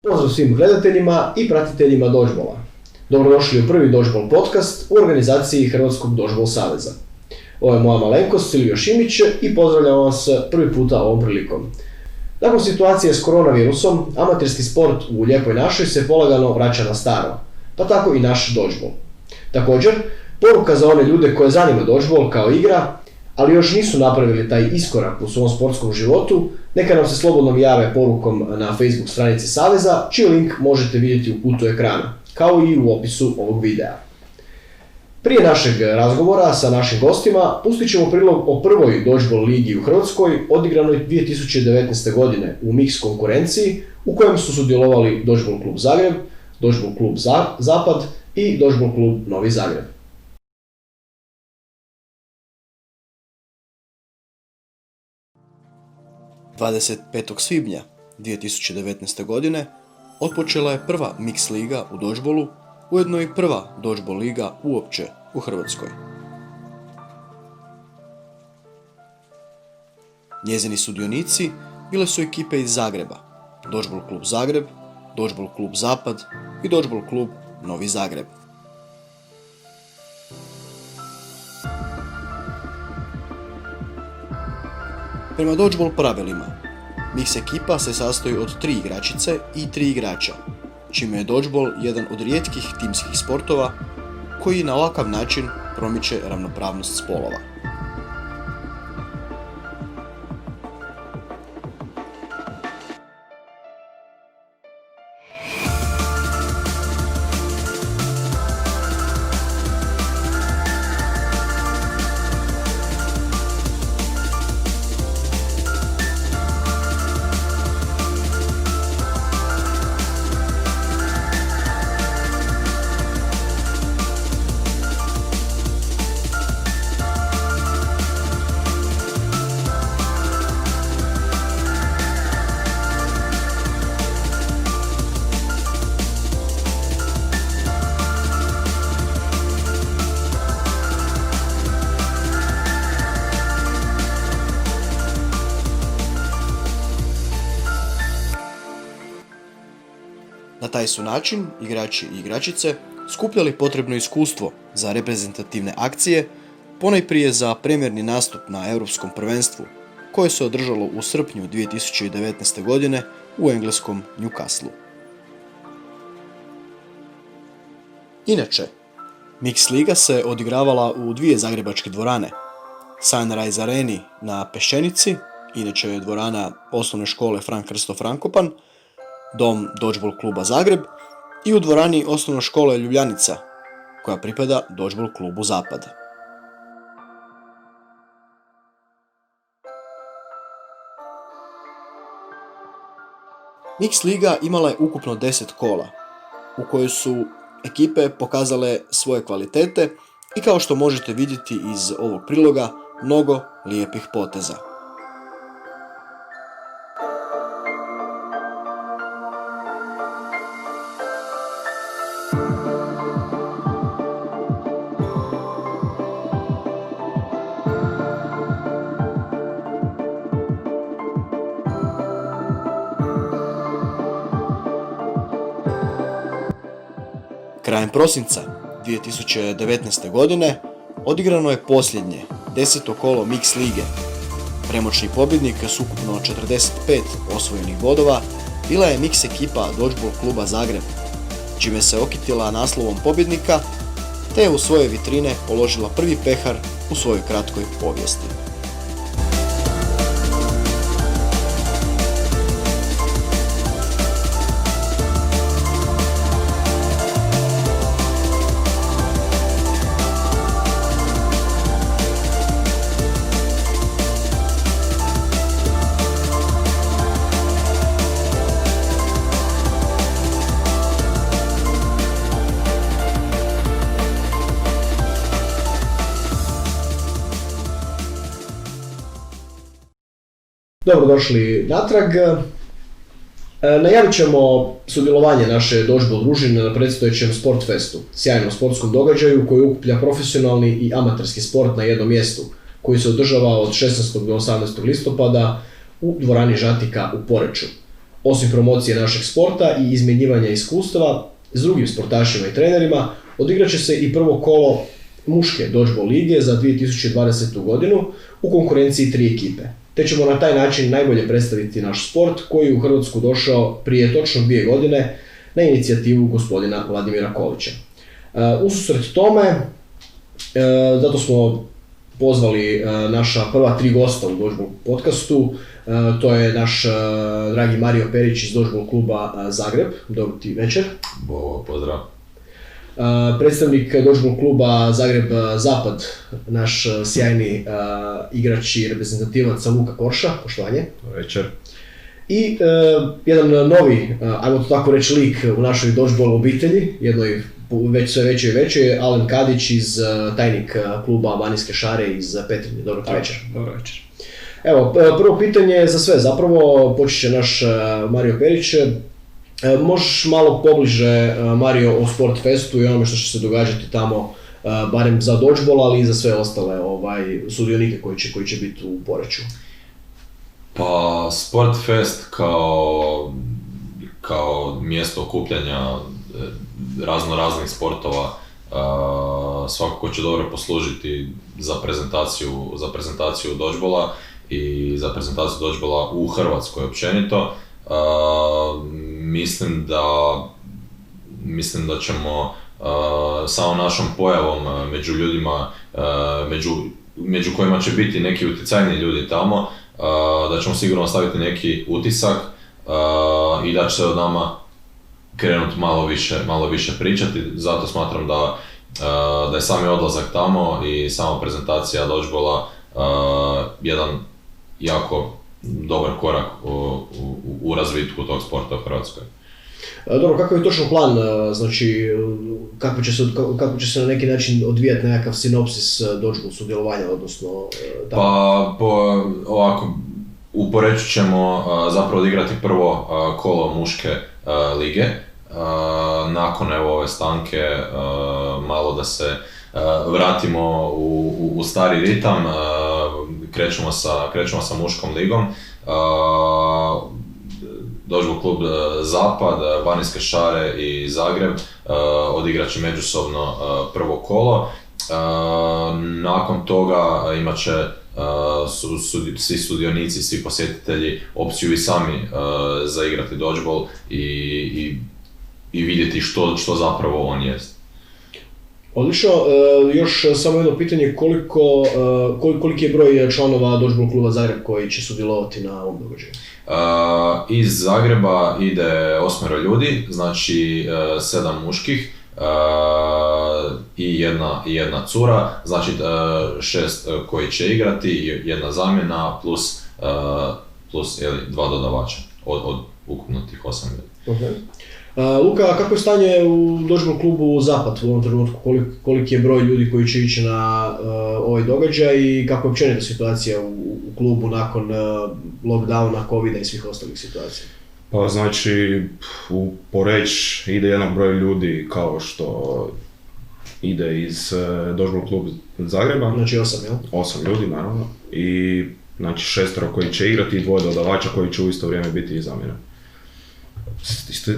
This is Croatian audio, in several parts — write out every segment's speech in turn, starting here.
Pozdrav svim gledateljima i pratiteljima Dodgeballa. Dobrodošli u prvi Dodgeball podcast u organizaciji Hrvatskog Dodgeball saveza. Ovo je moja malenkost Silvio Šimić i pozdravljam vas prvi puta ovom prilikom. Nakon situacije s koronavirusom, amaterski sport u Lijepoj našoj se polagano vraća na staro, pa tako i naš Dodgeball. Također, poruka za one ljude koje zanima Dodgeball kao igra, ali još nisu napravili taj iskorak u svom sportskom životu, neka nam se slobodno jave porukom na Facebook stranici Saveza, čiji link možete vidjeti u kutu ekrana, kao i u opisu ovog videa. Prije našeg razgovora sa našim gostima pustit ćemo prilog o prvoj Dodgeball ligi u Hrvatskoj odigranoj 2019. godine u mix konkurenciji u kojem su sudjelovali Dodgeball klub Zagreb, Dodgeball klub Zapad i Dodgeball klub Novi Zagreb. Dvadeset 5. svibnja 2019. godine otpočela je prva mix liga u Dodgeballu, ujedno i prva Dodgeball liga uopće u Hrvatskoj. Njezini sudionici bile su ekipe iz Zagreba, Dodgeball klub Zagreb, Dodgeball klub Zapad i Dodgeball klub Novi Zagreb. Prema Dodgeball pravilima, mix ekipa se sastoji od 3 igračice i 3 igrača, čime je Dodgeball jedan od rijetkih timskih sportova koji na ovakav način promiče ravnopravnost spolova. Na taj su način igrači i igračice skupljali potrebno iskustvo za reprezentativne akcije, ponajprije za premijerni nastup na Europskom prvenstvu, koje se održalo u srpnju 2019. godine u engleskom Newcastlu. Inače, mix liga se odigravala u 2 zagrebačke dvorane, Sunrise Areni na Peščenici, inače je dvorana osnovne škole Fran Krsto Frankopan, dom Dodgeball kluba Zagreb, i u dvorani osnovne škole Ljubljanica, koja pripada Dodgeball klubu Zapad. Mix liga imala je ukupno 10 kola, u kojoj su ekipe pokazale svoje kvalitete i, kao što možete vidjeti iz ovog priloga, mnogo lijepih poteza. Krajem prosinca 2019. godine odigrano je posljednje 10. kolo mix lige. Premoćni pobjednik s ukupno 45 osvojenih bodova bila je mix ekipa Dodgeball kluba Zagreb, čime se okitila naslovom pobjednika te je u svoje vitrine položila prvi pehar u svojoj kratkoj povijesti. Dobrodošli natrag. Najavit ćemo sudjelovanje naše Dodgeball družine na predstojećem Sportfestu, sjajnom sportskom događaju koji okuplja profesionalni i amaterski sport na jednom mjestu, koji se održava od 16. do 18. listopada u dvorani Žatika u Poreču. Osim promocije našeg sporta i izmjenjivanja iskustva s drugim sportašima i trenerima, odigrat će se i prvo kolo muške dodgeball lige za 2020. godinu u konkurenciji 3 ekipe. Te ćemo na taj način najbolje predstaviti naš sport koji je u Hrvatsku došao prije točno 2 godine na inicijativu gospodina Vladimira Kovića. Ususret tome, zato smo pozvali naša prva 3 gosta u dodgeball podcastu. To je naš dragi Mario Perić iz dodgeball kluba Zagreb. Dobro ti večer. Pozdrav. Predstavnik dodgeball kluba Zagreb Zapad, naš sjajni igrač i reprezentativac Luka Korša. Poštovanje. Večer. I jedan novi, ajmo to tako reći, lik u našoj dodgeball obitelji, jednoj već sve veće i veće, Alen Kadić, tajnik kluba Banijske šare iz Petrinje. Dobro večer. Dobro večer. Evo, prvo pitanje za sve, zapravo počet će naš Mario Perić. Možeš malo pobliže, Mario, o Sport Festu i onome što će se događati tamo, barem za dodgeball, ali i za sve ostale sudionike koji će biti u Poreču? Pa Sport Fest kao mjesto okupljanja raznih sportova svakako će dobro poslužiti za prezentaciju dodgeballa i za prezentaciju dodgeballa u Hrvatskoj općenito. Mislim da ćemo samo našom pojavom među ljudima, među kojima će biti neki utjecajni ljudi tamo, da ćemo sigurno ostaviti neki utisak i da će se od nama krenuti malo više pričati. Zato smatram da je sami odlazak tamo i sama prezentacija dodgeballa jedan jako dobar korak u razvitku tog sporta u Hrvatskoj. Dobro, kakav je točno plan, znači kako će se na neki način odvijati nekakav sinopsis dodgeball sudjelovanja, odnosno tamo? Pa ovako, u Poreču ćemo zapravo odigrati prvo kolo muške lige. Nakon ove stanke malo da se vratimo u stari ritam, krećemo sa muškom ligom. Dodgeball klub Zapad, Banijske šare i Zagreb odigrat će međusobno prvo kolo. Nakon toga imat će svi sudionici, svi posjetitelji opciju i sami zaigrati dodgeball i vidjeti što zapravo on jest. Odlično, još samo jedno pitanje, koliki je broj članova dodgeball kluba Zagreb koji će sudjelovati na ovom događaju? Iz Zagreba ide 8 ljudi, znači 7 muških i jedna cura, znači 6 koji će igrati i jedna zamjena plus 2 dodavača od ukupno tih 8 ljudi. Okay. Luka, kako je stanje u dodgeball klubu Zapad u ovom trenutku? Koliki je broj ljudi koji će ići na ovaj događaj i kako je općenita situacija u klubu nakon lockdowna, covida i svih ostalih situacija? Pa znači, u Poreć ide jedan broj ljudi kao što ide iz dodgeball kluba Zagreba. Znači 8, jel? 8 ljudi, naravno. I znači 6 koji će igrati i 2 dodavača koji će u isto vrijeme biti i zamjena.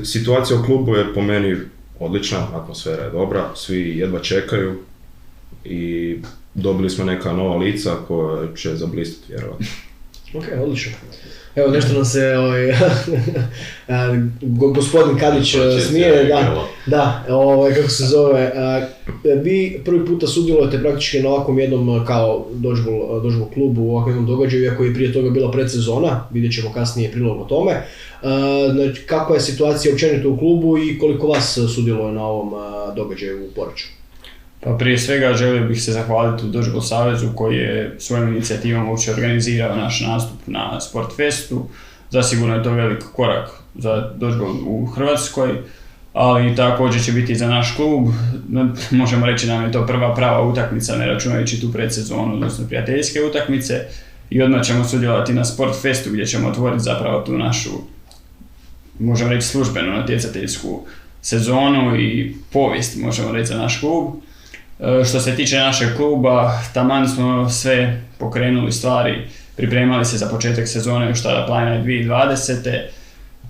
Situacija u klubu je po meni odlična, atmosfera je dobra, svi jedva čekaju i dobili smo neka nova lica koja će zablistiti, vjerovatno. Ok, odlično. Evo nešto nam se gospodin Kadić smije, kako se zove. Vi prvi puta sudjelujete praktički na ovakvom jednom kao dodgeball klubu, u ovakvom jednom događaju, iako je prije toga bila predsezona, vidjet ćemo kasnije prilog o tome. Znači, kakva je situacija općenito u klubu i koliko vas sudjeluje na ovom događaju u Poreču? Pa prije svega želio bih se zahvaliti u Dodgeball savezu koji je svojom inicijativom uopće organizirao naš nastup na Sport Festu. Zasigurno je to velik korak za dodgeball u Hrvatskoj, ali također će biti i za naš klub. Možemo reći da nam je to prva prava utakmica, ne računajući tu predsezonu, odnosno prijateljske utakmice. I odmah ćemo sudjelovati na Sport Festu gdje ćemo otvoriti zapravo tu našu, možemo reći, službenu natjecateljsku sezonu i povijest, možemo reći, za naš klub. Što se tiče našeg kluba, taman smo sve pokrenuli stvari, pripremali se za početak sezone, još tada plana je 2020.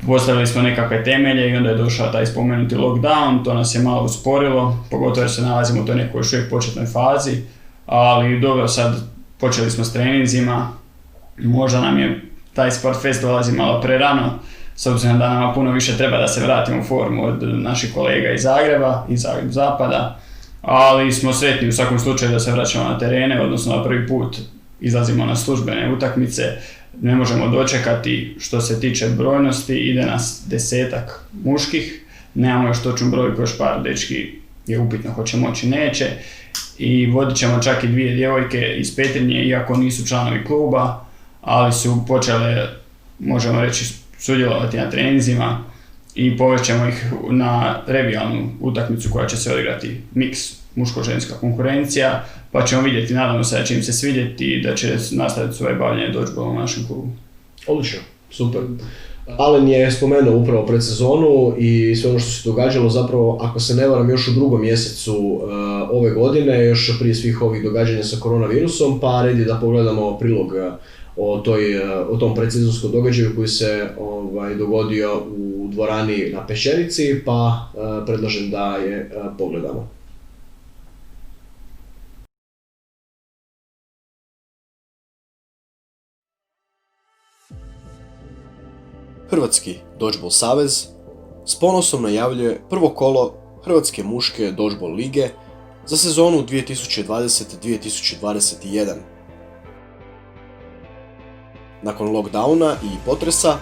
Postavili smo nekakve temelje i onda je došao taj spomenuti lockdown, to nas je malo usporilo, pogotovo jer se nalazimo u toj nekoj još uvijek početnoj fazi, ali dobro, sad počeli smo s treninzima, možda nam je taj Sportfest dolazi malo prerano, s obzirom da nama puno više treba da se vratimo u formu od naših kolega iz Zagreba, iz Zapada, ali smo sretni u svakom slučaju da se vraćamo na terene, odnosno na prvi put izlazimo na službene utakmice, ne možemo dočekati. Što se tiče brojnosti, ide nas 10-ak muških, nemamo još točnu brojku, još par dečki je upitno hoće moći, neće, i vodit ćemo čak i 2 djevojke iz Petrinje, iako nisu članovi kluba, ali su počele, možemo reći, sudjelovati na treninzima i povešćemo ih na revijalnu utakmicu koja će se odigrati mix, muško-ženska konkurencija, pa ćemo vidjeti, nadamo se da će im se svidjeti i da će nastaviti svoje bavljanje dodgeballom u našem klubu. Odlično, super. Alen je spomenuo upravo predsezonu i sve ono što se događalo, zapravo, ako se ne varam, još u 2. mjesecu ove godine, još prije svih ovih događanja sa koronavirusom, pa red je da pogledamo prilog o tom predsezonskom događaju koji se dogodio u dvorani na Peščenici, pa predlažem da je pogledamo. Hrvatski Dodgeball savez s ponosom najavljuje prvo kolo Hrvatske muške Dodgeball lige za sezonu 2020-2021. Nakon lockdowna i potresa,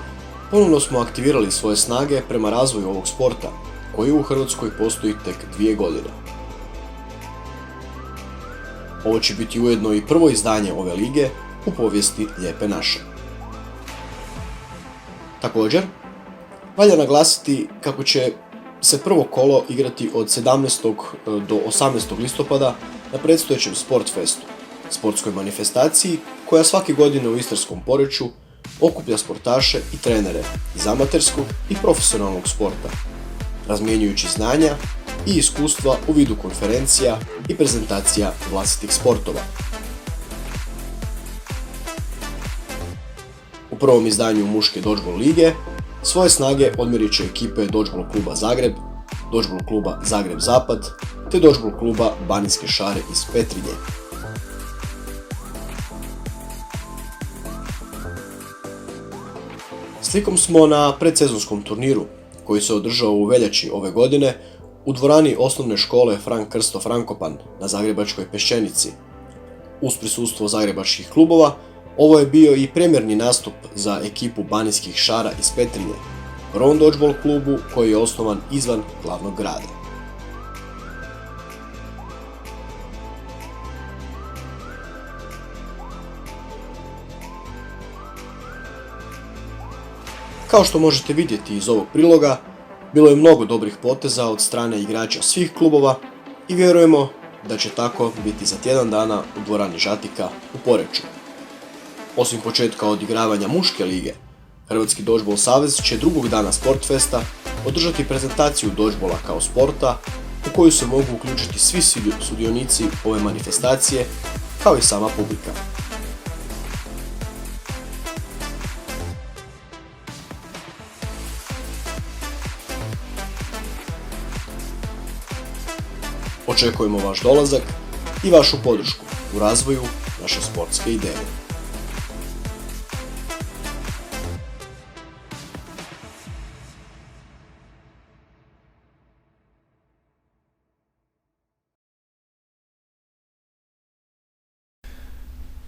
ponovno smo aktivirali svoje snage prema razvoju ovog sporta, koji u Hrvatskoj postoji tek 2 godine. Ovo će biti ujedno i prvo izdanje ove lige u povijesti Lijepe naše. Također, valja naglasiti kako će se prvo kolo igrati od 17. do 18. listopada na predstojećem Sportfestu, sportskoj manifestaciji koja svake godine u Istarskom Poreču okuplja sportaše i trenere iz amaterskog i profesionalnog sporta, razmjenjujući znanja i iskustva u vidu konferencija i prezentacija vlastitih sportova. U prvom izdanju muške Dodgeball lige svoje snage odmjerit će ekipe Dodgeball kluba Zagreb, Dodgeball kluba Zagreb Zapad te Dodgeball kluba Banijske Šare iz Petrinje. Slikom smo na predsezonskom turniru koji se održao u veljači ove godine u dvorani osnovne škole Fran Krsto Frankopan na Zagrebačkoj Peščenici. Uz prisustvo zagrebačkih klubova, ovo je bio i premjerni nastup za ekipu Banijskih Šara iz Petrinje, prvom dodgeball klubu koji je osnovan izvan glavnog grada. Kao što možete vidjeti iz ovog priloga, bilo je mnogo dobrih poteza od strane igrača svih klubova i vjerujemo da će tako biti za tjedan dana u dvorani Žatika u Poreču. Osim početka odigravanja muške lige, Hrvatski Dodgeball savez će drugog dana Sportfesta održati prezentaciju dodgeballa kao sporta u koju se mogu uključiti svi sudionici ove manifestacije, kao i sama publika. Očekujemo vaš dolazak i vašu podršku u razvoju naše sportske ideje.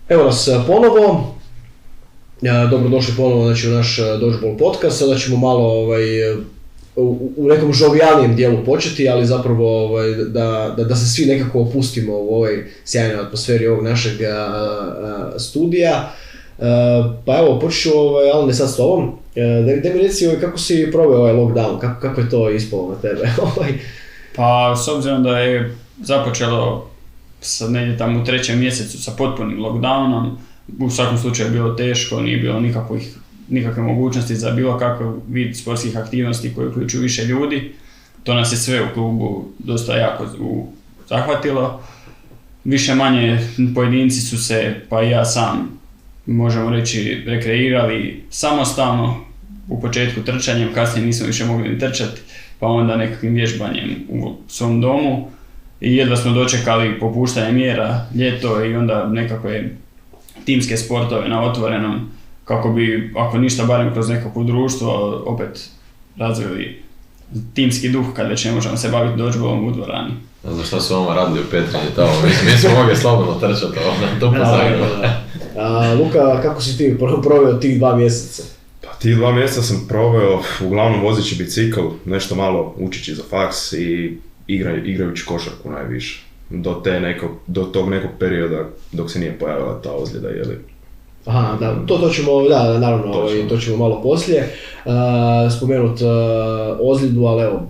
Evo nas ponovo, dobrodošli ponovo u naš Dodgeball podcast. Sada ćemo malo u nekom žovijalnijem dijelu početi, ali zapravo da se svi nekako opustimo u ovoj sjajnoj atmosferi ovog našeg studija. Pa evo, počet ću Alene sad s tobom. Da mi reci kako si proveo ovaj lockdown, kako je to ispalo na tebe? Pa s obzirom da je započelo sad negdje tamo u 3. mjesecu sa potpunim lockdownom, u svakom slučaju je bilo teško, nije bilo nikakve mogućnosti za bilo kakav vid sportskih aktivnosti koji uključuju više ljudi. To nas je sve u klubu dosta jako zahvatilo. Više manje pojedinci su se, pa i ja sam, možemo reći, rekreirali samostalno. u početku trčanjem, kasnije nismo više mogli ni trčati, pa onda nekakvim vježbanjem u svom domu. I jedva smo dočekali popuštanje mjera, ljeto i onda nekakve timske sportove na otvorenom, kako bi, ako ništa, barem kroz nekakvo društvo opet razvili timski duh kad već ne možemo se baviti dodgeballom u dvorani. Ne znam šta su ovoma radili u Petrinji tamo, mi smo mogli slobodno trčati to po Zagrebu. Luka, kako si ti proveo tih 2 mjeseca? Pa tih 2 mjeseca sam proveo uglavnom vozeći bicikl, nešto malo učići za faks i igrajući košarku najviše. Do tog nekog perioda dok se nije pojavila ta ozljeda, jeli. Aha, da, to ćemo, naravno, to ćemo malo poslije spomenuti ozljedu, ali evo,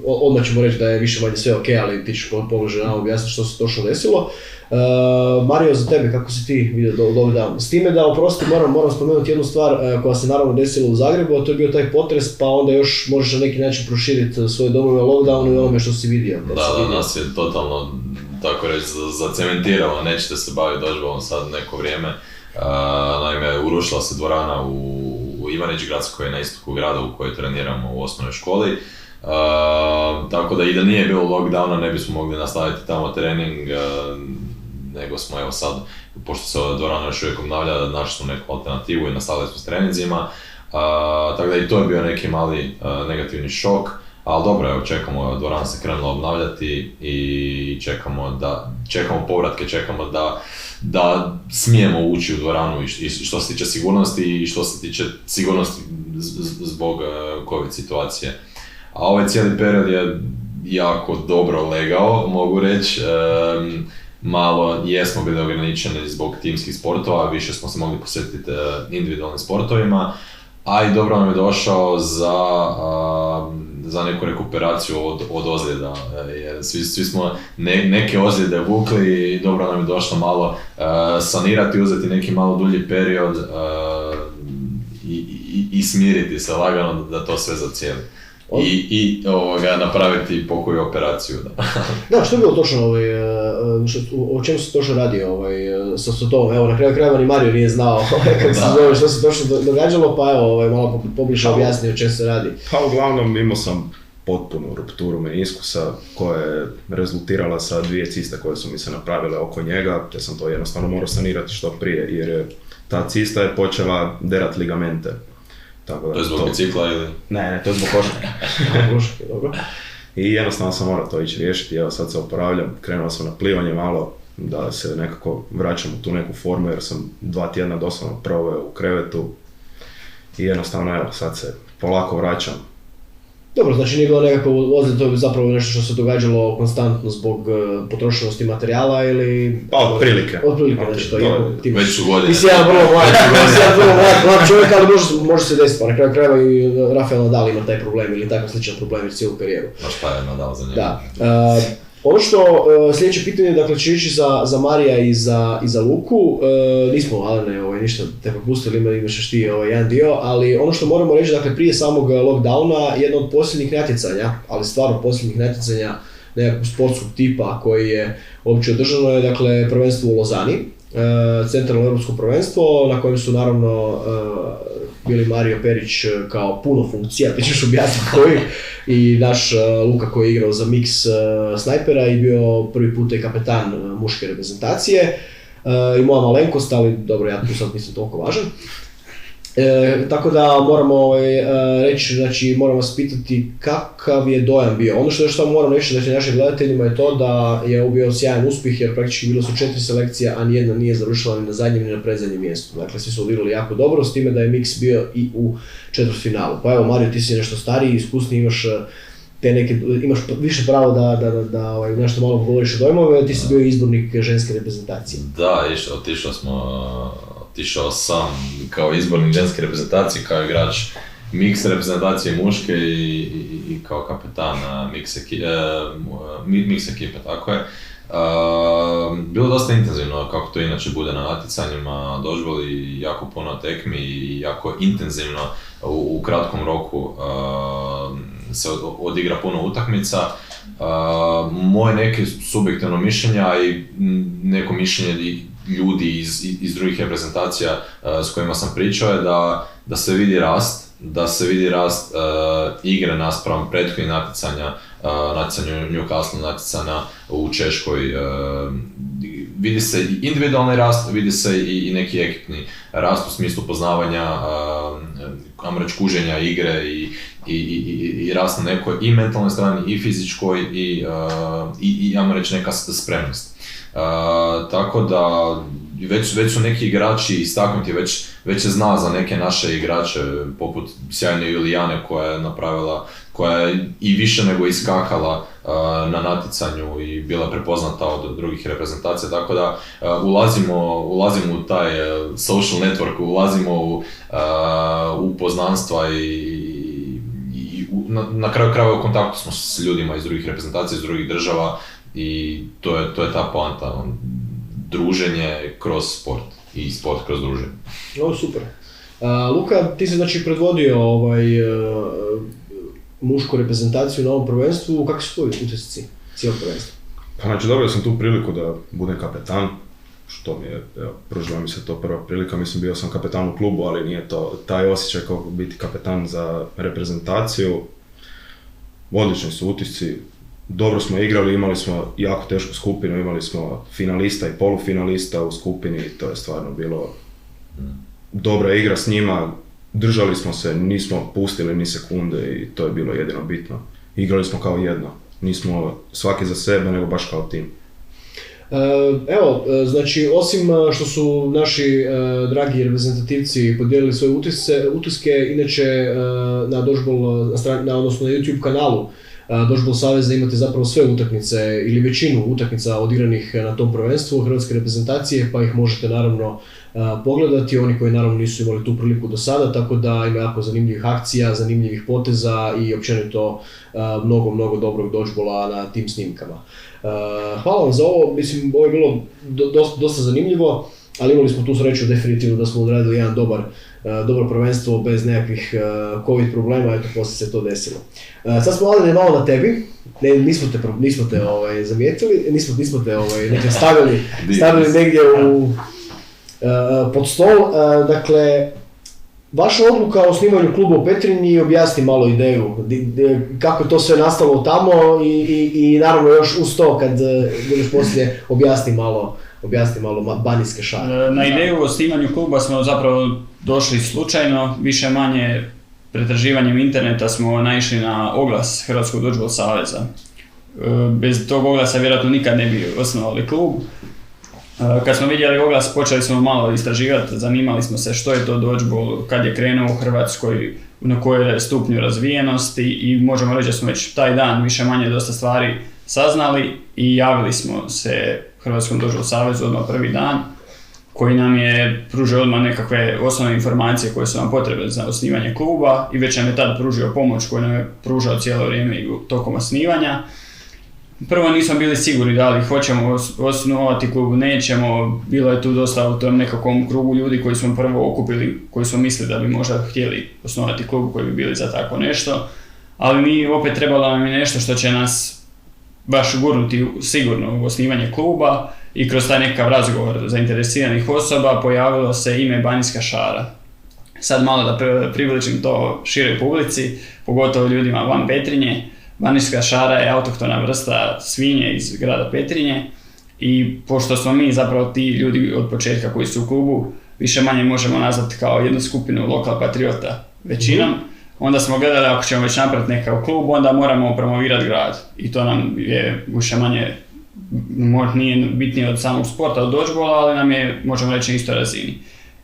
odmah ćemo reći da je više manje sve ok, ali ti ćeš pobliže nam objasniti što se točno desilo. Mario, za tebe, kako si ti vidio Lockdown? S time da, oprosti, moram spomenuti jednu stvar koja se naravno desila u Zagrebu, a to je bio taj potres, pa onda još možeš na neki način proširiti svoje domove u Lockdownu i onome što si vidio. Da, nas je totalno, tako reći, zacementiralo, nećete se baviti dodgeballom sad neko vrijeme. Naime, urušila se dvorana u Ivanić gradskoj, na istoku grada u kojoj treniramo u osnovnoj školi. Tako da i da nije bilo lockdowna ne bismo mogli nastaviti tamo trening, nego smo evo sad, pošto se ova dvorana još uvijek obnavlja, našli smo neku alternativu i nastavili smo s treninzima. Tako da i to je bio neki mali negativni šok, ali dobro, evo čekamo, dvorana se krenula obnavljati i čekamo povratke, čekamo da smijemo ući u dvoranu i što se tiče sigurnosti i što se tiče sigurnosti zbog COVID situacije. A ovaj cijeli period je jako dobro legao, mogu reći. Malo jesmo bili ograničeni zbog timskih sportova, više smo se mogli posvetiti individualnim sportovima, a i dobro nam je došao za neku rekuperaciju od ozljeda, jer svi smo neke ozljede vukli i dobro nam je došlo malo sanirati, uzeti neki malo dulji period i smiriti se lagano da to sve zacijeli. I napraviti pokoju operaciju. Da, što je bilo točno, o čemu se točno radi sa tom? Evo, na kraju krajeva ni Mario nije znao kako se zove, što se točno događalo, pa evo, malo pobliže objasnio o čemu se radi. Pa uglavnom imao sam potpunu rupturu meniskusa koja je rezultirala sa 2 ciste koje su mi se napravile oko njega, te sam to jednostavno morao sanirati što prije, jer ta cista je počela derat ligamente. Tako da, to je zbog bicikla ili? Ne, to je zbog košarke. Košarke, dobro. I jednostavno sam morao to ići riješiti, evo sad se oporavljam, krenuo sam na plivanje malo, da se nekako vraćam u tu neku formu jer sam 2 tjedna doslovno proveo u krevetu i jednostavno evo sad se polako vraćam. Dobro, znači nije bilo nekako ozljeda, to je zapravo nešto što se događalo konstantno zbog potrošenosti materijala ili... Pa otprilike. Otprilike, znači to je... Već su godine. Ti si jedan vrlo mlad čovjek, ali može se desiti, pa na kraju krajeva i Rafael Nadal ima taj problem ili takav sličan problem već cijelu karijeru. Pa šta je Nadal za njega? Da. Ono što, sljedeće pitanje, dakle, će ići za Marija i za Luku. Nismo, Alene, ništa te propustili, imaš još ti jedan dio, ali ono što moramo reći, dakle, prije samog lockdowna, jedno od posljednjih natjecanja, ali stvarno posljednjih natjecanja nekakvog sportskog tipa koji je uopće održano je, dakle, prvenstvo u Lozani, centralno europsko prvenstvo, na kojem su naravno bili Mario Perić kao puno funkcija, ti ćeš objasniti koji, i naš Luka koji je igrao za Mix snajpera i bio prvi put i kapetan muške reprezentacije, i moja malenkost, ali dobro, ja tu sad nisam toliko važan. Tako da moramo reći, znači moramo vas pitati kakav je dojam bio. Ono što još samo moram reći znači, našim gledateljima je to da je bio sjajan uspjeh jer praktički bilo su 4 selekcija, a nijedna nije završila ni na zadnjem ni na predzadnjem mjestu. Dakle, svi su odigrali jako dobro, s time da je Mix bio i u četvrtfinalu. Pa evo Mario, ti si nešto stariji, iskusniji, imaš više pravo da nešto malo govoriš o dojmove, ti si bio izbornik ženske reprezentacije. Da, otišao sam kao izbornik ženske reprezentacije, kao igrač Mix reprezentacije muške i kao kapetan Mix ekipe, tako je. Bilo dosta intenzivno, kako to inače bude na natjecanjima, doživjeli jako puno tekmi i jako intenzivno u kratkom roku se odigra puno utakmica. Moje neke subjektivno mišljenja i neko mišljenje ljudi iz drugih reprezentacija s kojima sam pričao je da se vidi rast da se vidi rast igre naspram prethodnih natjecanja Newcastle, natjecanja u Češkoj. Vidi se i individualni rast, vidi se i neki ekipni rast u smislu poznavanja, ajmo reći, kuženja igre i rast na nekoj i mentalnoj strani, i fizičkoj, i ajmo reći, neka spremnost. Tako da već su neki igrači istaknuti, već se zna za neke naše igrače, poput sjajne Julijane koja je napravila, koja je i više nego iskakala na natjecanju i bila prepoznata od drugih reprezentacija, tako da ulazimo u taj social network, ulazimo u poznanstva i na kraju krajeva u kontaktu smo s ljudima iz drugih reprezentacija, iz drugih država i to je ta poanta, druženje kroz sport i sport kroz druženje. Ovo super. Luka, ti si znači predvodio mušku reprezentaciju na ovom prvenstvu, kakvi su tvoji utisci cijelog prvenstva? Pa znači dobio sam tu priliku da budem kapetan, što mi je, pružila mi se to prva prilika, mislim bio sam kapetan u klubu, ali nije to taj osjećaj kao biti kapetan za reprezentaciju. Odlični su utisci, dobro smo igrali, imali smo jako tešku skupinu, imali smo finalista i polufinalista u skupini, to je stvarno bilo dobra igra s njima, držali smo se, nismo pustili ni sekunde i to je bilo jedino bitno. Igrali smo kao jedno, nismo svaki za sebe, nego baš kao tim. Evo, znači osim što su naši dragi reprezentativci podijelili svoje utiske, inače na Dodgeball, odnosno na YouTube kanalu Dodgeball Saveza imate zapravo sve utakmice ili većinu utakmica odigranih na tom prvenstvu hrvatske reprezentacije, pa ih možete naravno pogledati, oni koji naravno nisu imali tu priliku do sada, tako da ima jako zanimljivih akcija, zanimljivih poteza i općenito mnogo dobrog dodgeballa na tim snimkama. Hvala vam za ovo, mislim ovo je bilo dosta zanimljivo, ali imali smo tu sreću definitivno da smo odradili jedan dobro prvenstvo bez nekakvih COVID problema, eto poslije se to desilo. Sad smo malo na tebi, nismo te zamijetili, nismo te nekaj stavili negdje pod stol. Dakle, vaša odluka o osnivanju kluba u Petrinji, objasni malo ideju, kako je to sve nastalo tamo i naravno još uz to kad budeš poslije objasni malo banijske šare. Na ideju o osnivanju kluba smo zapravo došli slučajno, više manje pretraživanjem interneta smo naišli na oglas Hrvatskog Dodgeball Saveza. Bez tog oglasa vjerojatno nikad ne bi osnovali klub. Kad smo vidjeli oglas, počeli smo malo istraživati, zanimali smo se što je to dodgeball, kad je krenuo u Hrvatskoj, na kojoj je stupnju razvijenosti i možemo reći da smo već taj dan više manje dosta stvari saznali i javili smo se Hrvatskom Dodgeball Savezu odmah prvi dan, koji nam je pružio odmah nekakve osnovne informacije koje su nam potrebne za osnivanje kluba i već nam je tad pružio pomoć koju nam je pružao cijelo vrijeme i tokom osnivanja. Prvo nismo bili sigurni da li hoćemo osnovati klub, nećemo, bilo je tu dosta u tom nekakvom krugu ljudi koji smo prvo okupili, koji smo mislili da bi možda htjeli osnovati klub koji bi bili za tako nešto, ali mi opet trebalo nam je nešto što će nas baš gurnuti sigurno u osnivanje kluba i kroz taj nekakav razgovor zainteresiranih osoba pojavilo se ime Banijska šara. Sad malo da približim to široj publici, pogotovo ljudima van Petrinje. Banijska šara je autohtona vrsta svinje iz grada Petrinje i pošto smo mi zapravo ti ljudi od početka koji su u klubu više manje možemo nazvati kao jednu skupinu lokal patriota većinom, onda smo gledali ako ćemo već napraviti nekakav klub, onda moramo promovirati grad i to nam je više manje, nije bitnije od samog sporta, od dodgeballa, ali nam je, možemo reći, na istoj razini.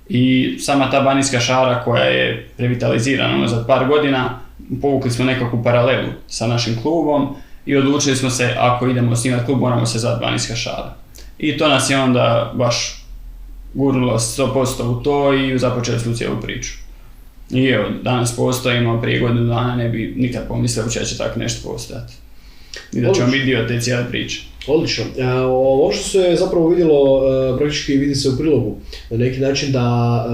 I sama ta Banijska šara koja je revitalizirana za par godina, povukli smo nekakvu paralelu sa našim klubom i odlučili smo se, ako idemo osnivati klub, moramo se zvati Banijska šara. I to nas je onda baš gurnulo 100% u to i započeli smo cijelu priču. I evo, danas postojimo, prije godinu dana ne bi nikad pomislio da će tako nešto postojati. i da ćemo biti dio te cijele priče. Odlično. Ovo što se zapravo vidjelo, praktički vidi se u prilogu, na neki način da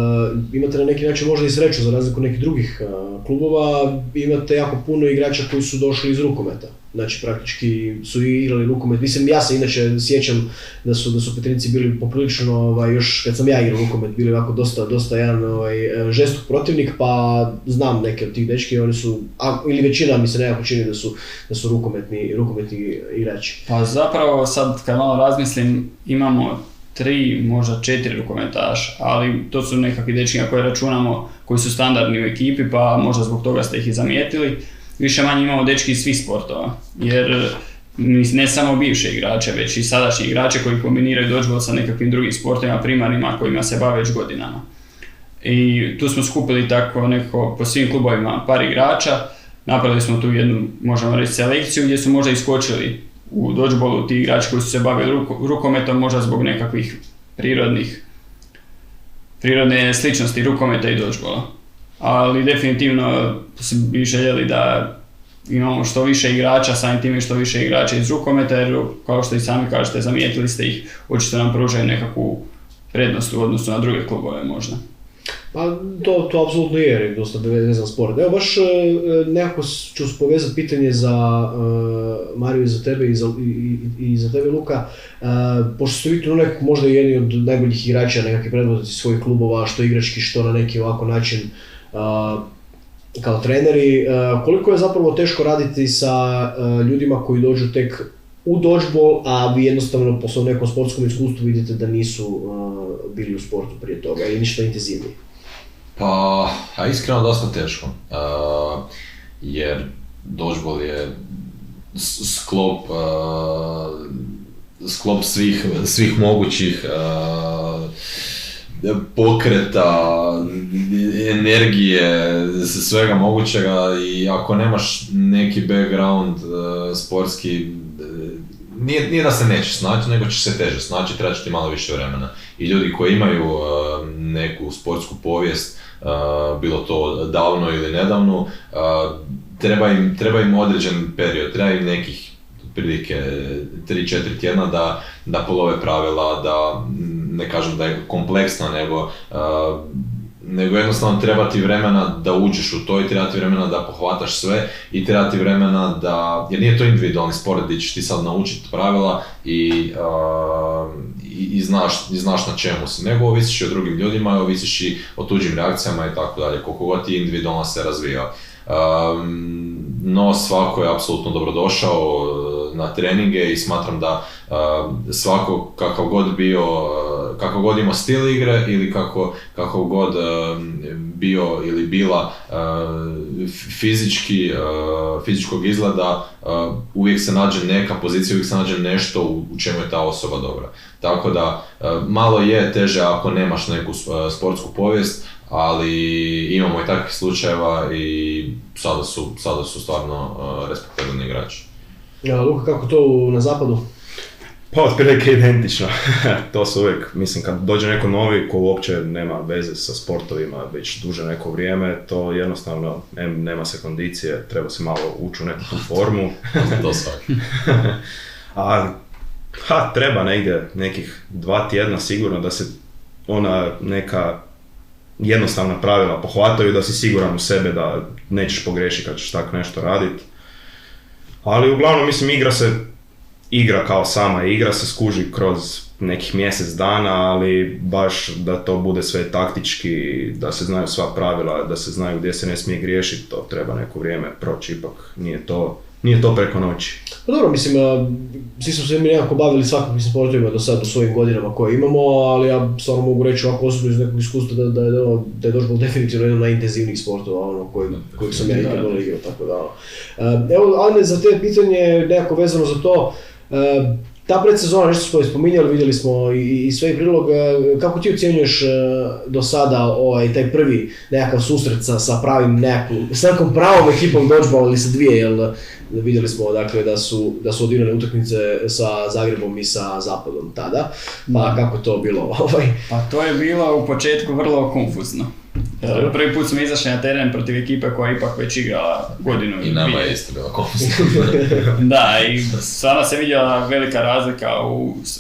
imate na neki način možda i sreću za razliku nekih drugih klubova, imate jako puno igrača koji su došli iz rukometa. Znači praktički su i igrali rukomet. Mislim, ja se inače sjećam da su Petrinjci bili poprilično, još kad sam ja igrao rukomet, bili ovako dosta jedan žestok protivnik, pa znam neke od tih dečki, oni su, ili većina mi se nekako čini da su rukometni igrači. Pa zapravo sad kad malo razmislim, imamo 3, možda 4 rukometaša, ali to su nekakvi dečki na koje računamo, koji su standardni u ekipi, pa možda zbog toga ste ih i zamijetili. Više manje imamo dečki iz svih sportova, jer ne samo bivše igrače, već i sadašnji igrače koji kombiniraju dodgeball sa nekakvim drugim sportovima primarnima kojima se bave već godinama. I tu smo skupili tako nekako po svim klubovima par igrača, napravili smo tu jednu, možemo reći, selekciju gdje su možda iskočili u dodgeballu ti igrači koji su se bavili rukometom, možda zbog nekakvih prirodne sličnosti rukometa i dodgeballa. Ali definitivno bi željeli da imamo što više igrača, samim time što više igrača iz rukometa, jer kao što i sami kažete, zamijetili ste ih, očito nam pružaju nekakvu prednost u odnosu na druge klubove možda. Pa to apsolutno je dosta vezan sport. Evo baš nekako ću povezati pitanje za Mariju i za tebe i za tebe Luka. Pošto ste vi tu možda jedni od najboljih igrača, nekakvi predvodnici svojih klubova, što igrački, što na neki ovako način kao treneri, koliko je zapravo teško raditi sa ljudima koji dođu tek u dodgeball, a vi jednostavno po svom nekom sportskom iskustvu vidite da nisu bili u sportu prije toga ili ništa intenzivnije? Pa, iskreno dosta teško, jer dodgeball je sklop svih mogućih pokreta, energije, svega mogućega, i ako nemaš neki background sportski, nije da se nećeš snaći, nego ćeš se teže snaći, treba će ti malo više vremena. I ljudi koji imaju neku sportsku povijest, bilo to davno ili nedavno, treba im određen period, treba im nekih prilike 3-4 tjedna da polove pravila, da ne kažem da je kompleksno, nego jednostavno treba ti vremena da uđeš u to i treba ti vremena da pohvataš sve i treba ti vremena jer nije to individualni sport gdje ćeš ti sad naučiti pravila i znaš na čemu si, nego ovisiš i o drugim ljudima, ovisiš i o tuđim reakcijama i tako dalje, koliko god ti individualno se razvija. No svako je apsolutno dobrodošao na treninge i smatram da svako kakav god ima stil igre ili kako god bio ili bila fizičkog izgleda, uvijek se nađe neka pozicija, uvijek se nađe nešto u čemu je ta osoba dobra. Tako da malo je teže ako nemaš neku sportsku povijest, ali imamo i takvih slučajeva i sada su stvarno respektabilni igrači. Luka, kako to na zapadu? Pa otprilike identično. To su uvijek, mislim, kad dođe neko novi ko uopće nema veze sa sportovima već duže neko vrijeme, to jednostavno nema se kondicije, treba se malo ući u neku formu. To svaki. Treba nekih 2 tjedna sigurno da se ona neka jednostavna pravila pohvataju, da si siguran u sebe da nećeš pogriješiti kad ćeš tako nešto raditi. Ali uglavnom, mislim, igra kao sama igra se skuži kroz nekih mjesec dana, ali baš da to bude sve taktički, da se znaju sva pravila, da se znaju gdje se ne smije griješiti, to treba neko vrijeme proći, ipak nije to preko noći. Pa dobro, mislim, svi smo se mi nekako bavili svakakvim sportovima do sad u svojim godinama koje imamo, ali ja stvarno mogu reći ovako osobno iz nekog iskustva da je dodgeball definitivno jedan od najintenzivnijih sportova kojeg sam ja ikad igrao, tako da. Evo, Ane, za te pitanje nekako vezano za to, ta predsezona, nešto smo spominjali, vidjeli smo i sve prilog, kako ti ocjenjuješ do sada taj prvi nekakav susret sa nekom pravom ekipom dodgeballa ili sa dvije, jer vidjeli smo dakle da su odigrane utakmice sa Zagrebom i sa Zapadom tada, pa kako to bilo? Pa to je bilo u početku vrlo konfuzno, Prvi put smo izašli na teren protiv ekipe koja je ipak već igrala godinu I nama dvije. je isto bilo Da, i stvarno se vidjela velika razlika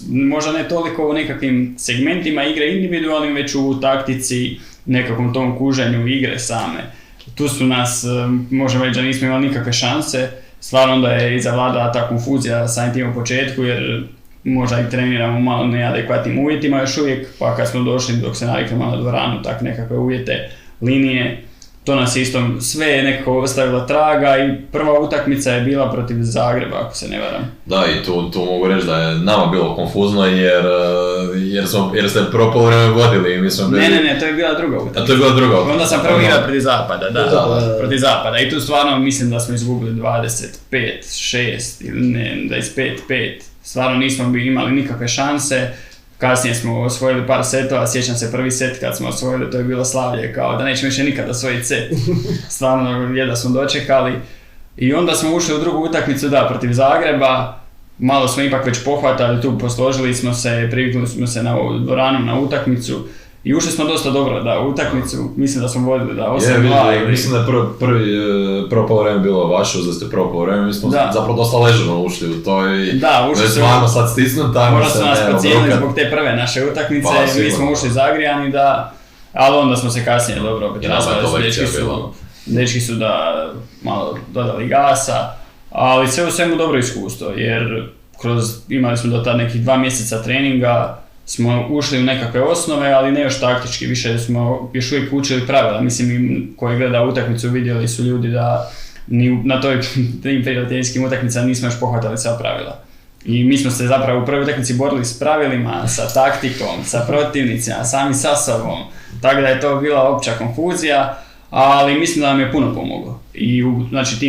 možda ne toliko u nekakvim segmentima igre individualnim, već u taktici, nekakvom tom kuženju igre same. Tu su nas, možemo reći da nismo imali nikakve šanse, stvarno onda je i zavladala ta konfuzija samim tim u početku, jer možda i treniramo u malo neadekvatnim uvjetima još uvijek, pa kad smo došli dok se naviknemo na dvoranu, tak nekakve uvjete, linije, to nas isto sve je nekako ostavilo traga i prva utakmica je bila protiv Zagreba, ako se ne varam. Da, i tu mogu reći da je nama bilo konfuzno jer ste prvo poluvreme vodili i mi smo bili... Ne, to je bila druga utakmica. A to je bila druga utakmica. Onda sam prvo igrao protiv Zapada, protiv Zapada i tu stvarno mislim da smo izgubili 25-6 ili ne, 25-5. Stvarno nismo imali nikakve šanse. Kasnije smo osvojili par setova, sjećam se prvi set kad smo osvojili, to je bilo slavlje, kao da nećemo više nikada osvojiti set. Stvarno, jedva smo dočekali. I onda smo ušli u drugu utakmicu, protiv Zagreba. Malo smo ipak već pohvatali tu, posložili smo se, privikli smo se na dvoranu, na utakmicu. I ušli smo dosta dobro, u utakmicu, mislim da smo vodili 8-2 ili... Mislim da je prvo polovreme bilo vaše, uzeli ste prvo polovreme, mi smo zapravo dosta ležano ušli u to i... Da, ušli smo... Ajmo sad stisnuti, možda su nas pocijenili zbog te prve naše utakmice, mi smo ušli zagrijani, ali onda smo se kasnije dobro opet razvali, dečki su malo dodali gasa, ali sve u svemu dobro iskustvo, jer imali smo do tad nekih 2 mjeseca treninga, smo ušli u nekakve osnove, ali ne još taktički, više smo još uvijek učili pravila. Mislim, koji gleda utakmicu vidjeli su ljudi da ni na tim prijateljskim utakmicama nismo još pohvatali sva pravila. I mi smo se zapravo u prvoj utakmici borili s pravilima, sa taktikom, sa protivnicima, sami sa sobom. Tako da je to bila opća konfuzija, ali mislim da nam je puno pomoglo. I znači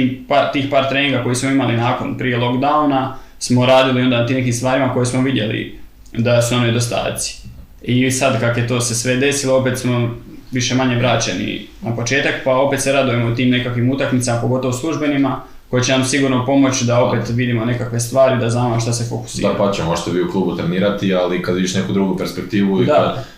tih par treninga koji smo imali prije lockdowna smo radili onda na tim nekim stvarima koje smo vidjeli da su nam nedostaci. I sad kako je to se sve desilo, opet smo više manje vraćeni na početak, pa opet se radujemo tim nekakvim utakmicama, pogotovo službenima, koje će nam sigurno pomoći da opet vidimo nekakve stvari, da znamo šta se fokusira. Da, pa će možete vi u klubu trenirati, ali kad vidiš neku drugu perspektivu i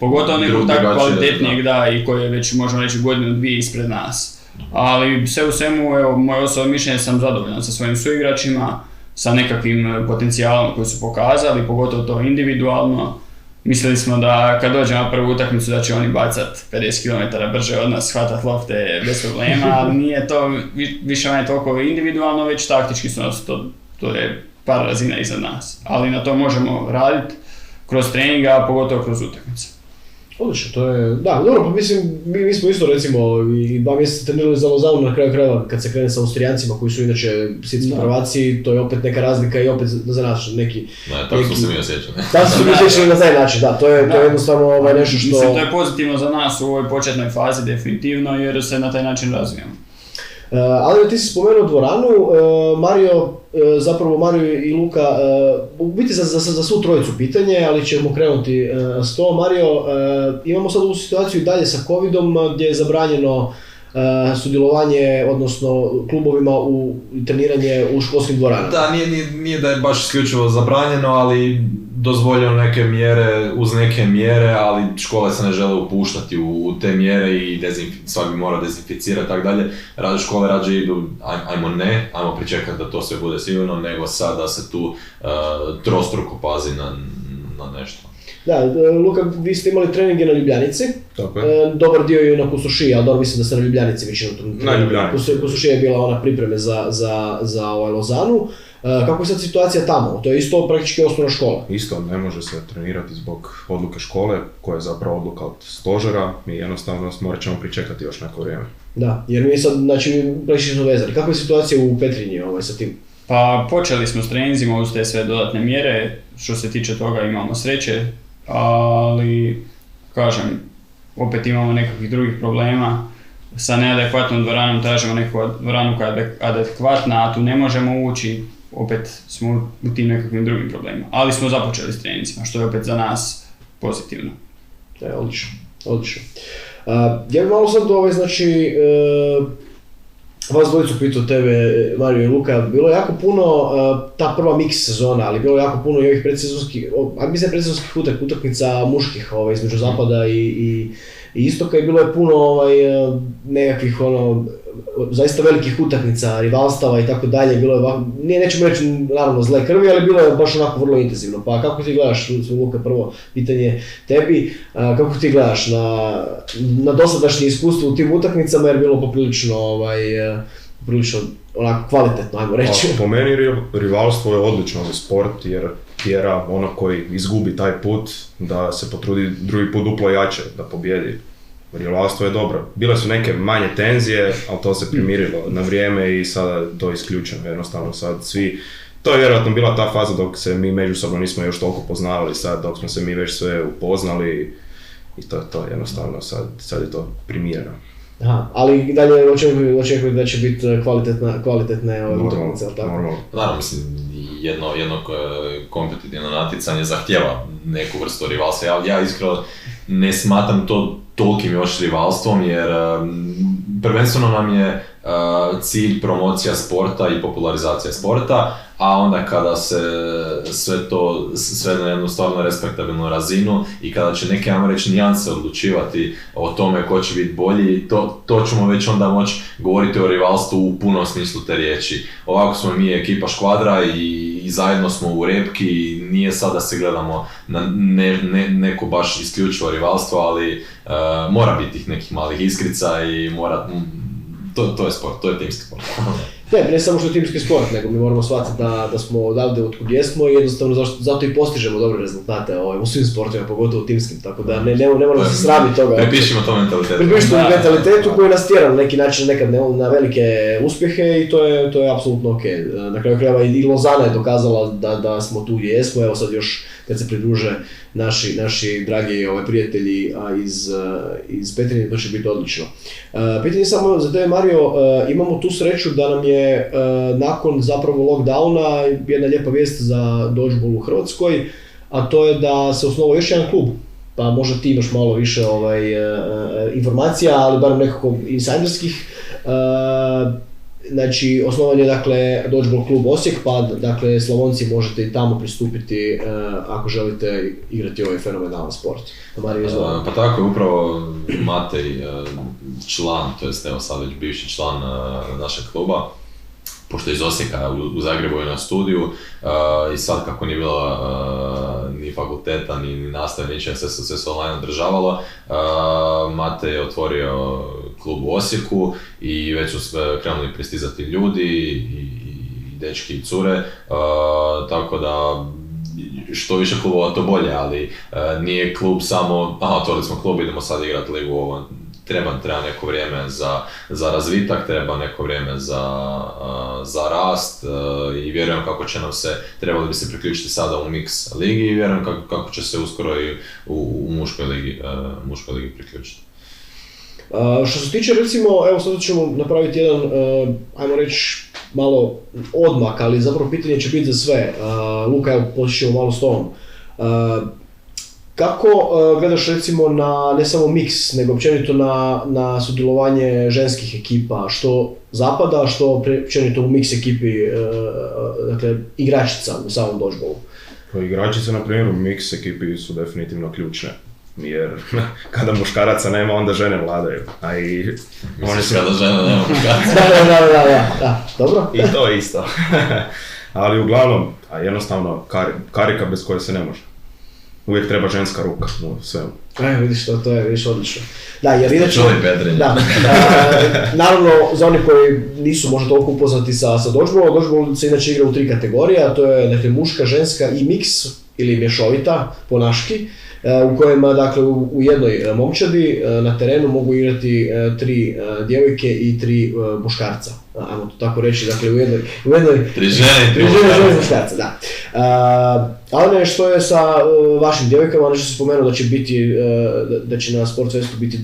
pogotovo nekog tako kvalitetnijeg, i koji je već, možemo reći, godinu, dvije ispred nas. Ali sve u svemu, moje osobno mišljenje, sam zadovoljan sa svojim suigračima, sa nekakvim potencijalom koji su pokazali, pogotovo to individualno. Mislili smo da kad dođemo na prvu utakmicu da će oni bacat 50 km brže od nas, hvatat lopte bez problema, ali nije to više manje toliko individualno, već taktički su nas, to je par razina iznad nas. Ali na to možemo raditi kroz treninga, a pogotovo kroz utakmice. Odlično, to je, dobro, pa mislim, mi smo isto recimo i 2 mjeseca trenirali za Lozanu na kraju krajeva kad se krene sa Austrijancima koji su inače svjetski prvaci, to je opet neka razlika i opet za nas neki... tako smo se mi osjećali. Tako smo mi osjećali na taj način, to je jednostavno nešto što... Mislim, to je pozitivno za nas u ovoj početnoj fazi definitivno jer se na taj način razvijamo. Ali ti si spomenuo dvoranu, Mario i Luka, u biti za svu trojicu pitanje, ali ćemo krenuti s to. Mario, imamo sad ovu situaciju i dalje sa covidom gdje je zabranjeno sudjelovanje, odnosno klubovima u treniranje u školskim dvoranama. Da, nije da je baš isključivo zabranjeno, ali dozvoljeno neke mjere, uz neke mjere, ali škole se ne žele upuštati u te mjere i svak bi mora dezinficirati, tako dalje. Škole rađe idu, ajmo pričekati da to sve bude sigurno, nego sad da se tu trostruko pazi na nešto. Da, Luka, vi ste imali treninge na Ljubljanici, dobar dio i na Kusušiji, ali dobro mislim da ste na Ljubljanici većinom. Na Ljubljanici. Kusušija je bila ona pripreme za Lozanu. Kako je sad situacija tamo? To je isto praktički osnovna škola. Isto, ne može se trenirati zbog odluke škole, koja je zapravo odluka od stožera. Mi jednostavno morat ćemo pričekati još neko vrijeme. Da, jer mi sad, praktički smo vezani. Kakva je situacija u Petrinji sa tim? Pa počeli smo s treninzima uz te sve dodatne mjere, što se tiče toga imamo sreće, ali kažem, opet imamo nekakvih drugih problema. Sa neadekvatnom dvoranom tražimo neku dvoranu koja je adekvatna, a tu ne možemo ući, opet smo u tim nekakvim drugim problemima. Ali smo započeli s treninzima, što je opet za nas pozitivno. Odlično. Ja bih malo sad vas dvojicu pitao tebe, Mario i Luka, bilo je jako puno, ta prva mix sezona, ali bilo je jako puno i ovih predsezonskih utakmica muških između zapada i istoka i bilo je puno nekakvih zaista velikih utakmica, rivalstava i tako dalje, bilo je, nećemo reći naravno zle krvi, ali bilo je baš onako vrlo intenzivno. Pa kako ti gledaš, Luka, prvo pitanje tebi, kako ti gledaš na dosadašnje iskustvo u tim utakmicama, jer je bilo poprilično onako kvalitetno, ajmo reći. Po meni rivalstvo je odlično za sport jer tjera ono koji izgubi taj put da se potrudi drugi put duplo jače da pobjedi. Rivalstvo je dobro. Bile su neke manje tenzije, ali to se primirilo na vrijeme i sada to je isključeno. Jednostavno sad svi... To je vjerojatno bila ta faza dok se mi međusobno nismo još toliko poznavali, sad dok smo se mi već sve upoznali i to je to jednostavno, sad je to primireno. Aha, ali dalje očekujem da će biti kvalitetne utakmice, ali tako? Normalno. Naravno, mislim, jedno kompetitivno natjecanje zahtjeva neku vrstu rivalstva. Ja iskreno ne smatram to tolikim još rivalstvom, jer prvenstveno nam je cilj promocija sporta i popularizacija sporta, a onda kada se sve to svede na jednu stvarno respektabilnu razinu i kada će neke, ajmo reći, nijanse odlučivati o tome ko će biti bolji, to ćemo već onda moći govoriti o rivalstvu u punom smislu te riječi. Ovako smo mi ekipa Škvadra i zajedno smo u repki i nije sad da se gledamo na neko baš isključivo rivalstvo, ali mora biti tih nekih malih iskrica i to je sport, to je timski sport. Ne samo što je timski sport, nego mi moramo shvatiti da smo odavde otkud jesmo i jednostavno zato i postižemo dobre rezultate u svim sportovima, pogotovo u timskim, tako da ne moramo se sramiti toga. Prepišimo to mentalitetu. Prepišimo mentalitetu koji nas tjera na neki način nekad na velike uspjehe i to je apsolutno ok. Na kraju krajeva i Lozana je dokazala da smo tu gdje jesmo, evo sad još kad se pridruže naši dragi prijatelji iz Petrinje, to će biti odlično. Pitanje samo za tebe, Mario, imamo tu sreću da nam je nakon zapravo lockdowna jedna lijepa vijest za dodgeball u Hrvatskoj, a to je da se osnovao još jedan klub. Pa možda ti imaš malo više informacija, ali barem nekako insajderskih. Znači, osnovan je dakle Dodgeball klub Osijek, pa dakle Slavonci možete i tamo pristupiti ako želite igrati ovaj fenomenalan sport. Pa tako je, upravo Matej, član, to jest evo sad već bivši član našeg kluba, pošto je iz Osijeka, u Zagrebu je na studiju i sad kako nije bilo ni fakulteta, ni nastave, ničega, sve se online održavalo, Matej je otvorio klub u Osijeku i već su krenuli pristizati ljudi i dečki i cure, tako da što više klubova to bolje, ali nije klub samo, otvorili smo klub, idemo sad igrati ligu, ovo. Treba neko vrijeme za razvitak, treba neko vrijeme za rast i vjerujem kako će nam se, trebali bi se priključiti sada u Mix ligi i vjerujem kako će se uskoro i u muškoj ligi priključiti. Što se tiče recimo, evo sad ćemo napraviti jedan, ajmo reći, malo odmak, ali zapravo pitanje će biti za sve. Luka, evo počet ćemo malo s tobom. Kako gledaš recimo na ne samo mix, nego općenito na sudjelovanje ženskih ekipa, što zapada, što općenito u mix ekipi, dakle igračica u samom dodgeballu? Pa igračice na primjer u mix ekipi su definitivno ključne, jer kada muškaraca nema onda žene vladaju, a i one su... Kada žena nema muškaraca. Da, dobro. I to isto. Ali uglavnom, a jednostavno karika bez koje se ne može. Uvijek treba ženska ruka u svemu. Vidiš to je odlično. Da, jer inače... Da, naravno, za oni koji nisu možda toliko upoznati sa dodgeballom, dodgeball se inače igra u 3 kategorije, a to je dakle, muška, ženska i mix, ili mješovita, po naški, u kojima dakle, u jednoj momčadi na terenu mogu igrati 3 djevojke i 3 muškarca. Ajmo to tako reći, dakle u jednoj 3 žene i muškarca, da. Ali ne, što je sa vašim djevojkama, nešto se spomenuo da će na Sportfestu biti